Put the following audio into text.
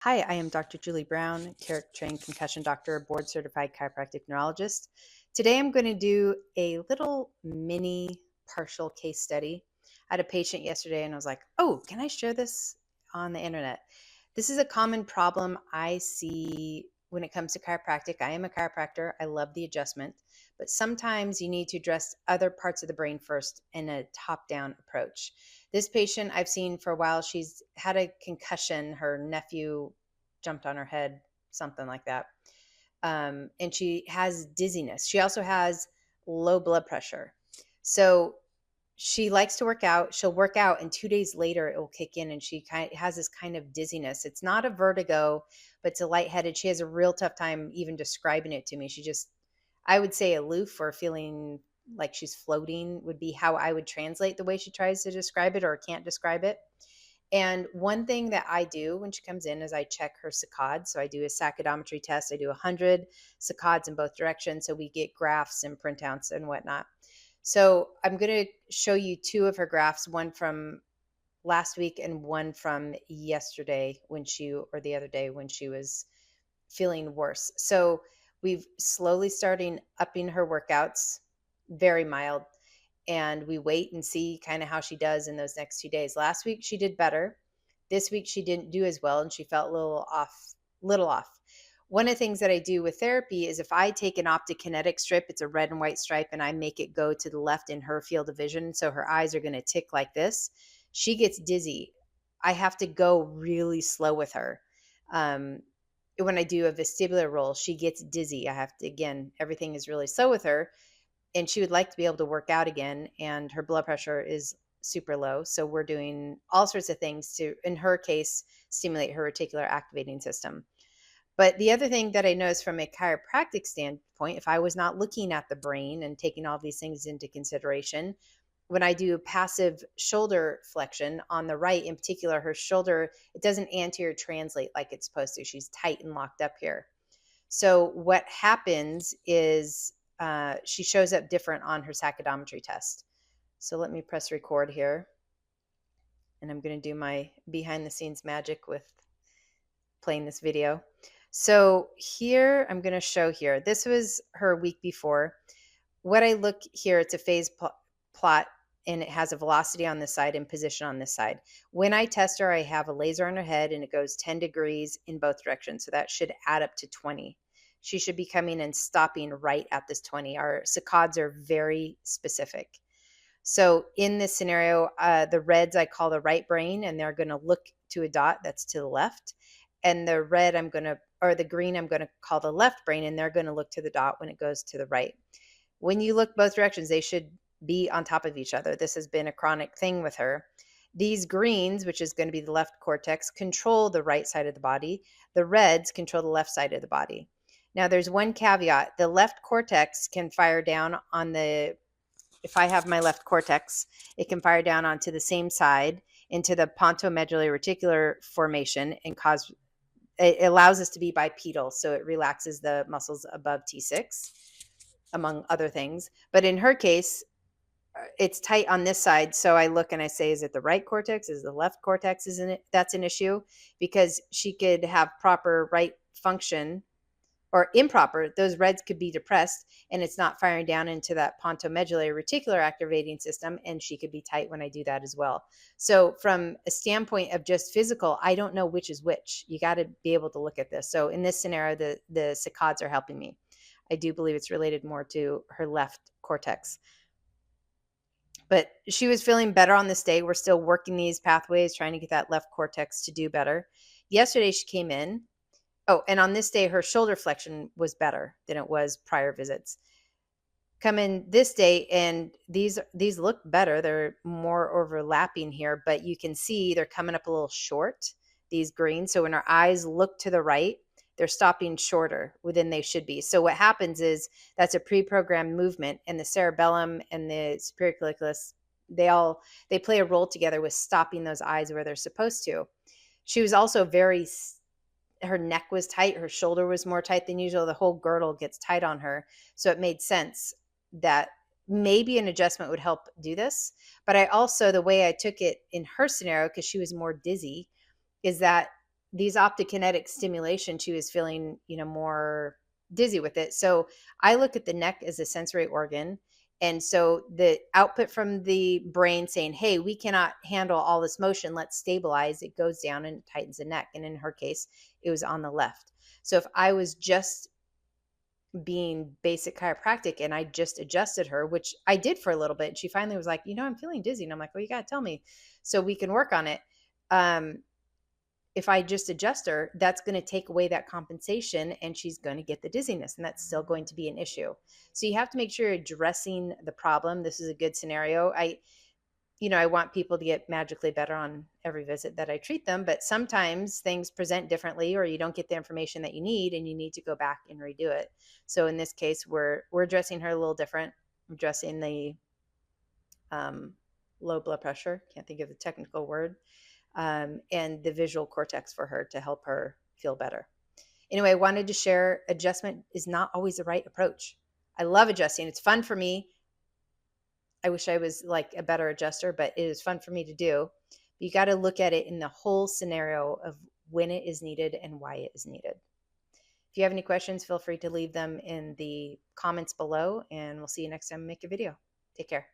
Hi, I am Dr. Julie Brown, trained concussion doctor, board certified chiropractic neurologist. Today I'm going to do a little mini partial case study. I had a patient yesterday and I was like, oh, can I share this on the internet? This is a common problem I see when it comes to chiropractic. I am a chiropractor. I love the adjustment, but sometimes you need to address other parts of the brain first in a top down approach. This patient I've seen for a while, she's had a concussion. Her nephew jumped on her head, something like that. And she has dizziness. She also has low blood pressure. So she likes to work out. She'll work out, and 2 days later, it will kick in, and she has this kind of dizziness. It's not a vertigo, but it's a lightheaded. She has a real tough time even describing it to me. She just, I would say, aloof or feeling like she's floating would be how I would translate the way she tries to describe it or can't describe it. And one thing that I do when she comes in is I check her saccades. So I do a saccadimetry test. I do 100 saccades in both directions. So we get graphs and printouts and whatnot. So I'm going to show you two of her graphs, one from last week and one from yesterday or the other day when she was feeling worse. So we've slowly starting upping her workouts, very mild, and we wait and see kind of how she does in those next 2 days. Last week she did better. This week she didn't do as well and she felt a little off. One of the things that I do with therapy is if I take an optokinetic strip, it's a red and white stripe, and I make it go to the left in her field of vision, so her eyes are going to tick like this. She gets dizzy. I have to go really slow with her. Um, when I do a vestibular roll, she gets dizzy. I have to, again, everything is really slow with her, and she would like to be able to work out again, and her blood pressure is super low. So we're doing all sorts of things to, in her case, stimulate her reticular activating system. But the other thing that I noticed from a chiropractic standpoint, if I was not looking at the brain and taking all these things into consideration, when I do passive shoulder flexion on the right, in particular, her shoulder, it doesn't anterior translate like it's supposed to. She's tight and locked up here. So what happens is she shows up different on her saccadimetry test. So let me press record here. And I'm going to do my behind the scenes magic with playing this video. So here, I'm going to show here. This was her week before. What I look here, it's a phase plot, and it has a velocity on this side and position on this side. When I test her, I have a laser on her head, and it goes 10 degrees in both directions. So that should add up to 20. She should be coming and stopping right at this 20. Our saccades are very specific. So in this scenario, the reds I call the right brain, and they're going to look to a dot that's to the left. And the red the green I'm going to call the left brain, and they're going to look to the dot when it goes to the right. When you look both directions, they should be on top of each other. This has been a chronic thing with her. These greens, which is going to be the left cortex, control the right side of the body. The reds control the left side of the body. Now, there's one caveat. The left cortex can fire down on if I have my left cortex, it can fire down onto the same side into the pontomedullary reticular formation and it allows us to be bipedal. So it relaxes the muscles above T6, among other things. But in her case, it's tight on this side. So I look and I say, is it the right cortex? Is the left cortex? Isn't it? That's an issue because she could have proper right function or improper. Those reds could be depressed and it's not firing down into that pontomedullary reticular activating system. And she could be tight when I do that as well. So from a standpoint of just physical, I don't know which is which. You got to be able to look at this. So in this scenario, the saccades are helping me. I do believe it's related more to her left cortex. But she was feeling better on this day. We're still working these pathways, trying to get that left cortex to do better. Yesterday, she came in. Oh, and on this day, her shoulder flexion was better than it was prior visits. Come in this day, and these look better. They're more overlapping here, but you can see they're coming up a little short, these greens. So when our eyes look to the right, they're stopping shorter than they should be. So what happens is that's a pre-programmed movement, and the cerebellum and the superior colliculus, they play a role together with stopping those eyes where they're supposed to. She was also her neck was tight, her shoulder was more tight than usual. The whole girdle gets tight on her. So it made sense that maybe an adjustment would help do this. But I also, the way I took it in her scenario, because she was more dizzy, is that these optokinetic stimulation, she was feeling, more dizzy with it. So I look at the neck as a sensory organ. And so the output from the brain saying, hey, we cannot handle all this motion, let's stabilize, it goes down and tightens the neck. And in her case, it was on the left. So if I was just being basic chiropractic and I just adjusted her, which I did for a little bit, and she finally was like, I'm feeling dizzy. And I'm like, well, you got to tell me so we can work on it. If I just adjust her, that's going to take away that compensation and she's going to get the dizziness, and that's still going to be an issue. So you have to make sure you're addressing the problem. This is a good scenario. I want people to get magically better on every visit that I treat them, but sometimes things present differently or you don't get the information that you need and you need to go back and redo it. So in this case, we're addressing her a little different. I'm addressing the low blood pressure, can't think of the technical word, and the visual cortex for her to help her feel better. Anyway, I wanted to share adjustment is not always the right approach. I love adjusting. It's fun for me. I wish I was like a better adjuster, but it is fun for me to do. You got to look at it in the whole scenario of when it is needed and why it is needed. If you have any questions, feel free to leave them in the comments below, and we'll see you next time I make a video. Take care.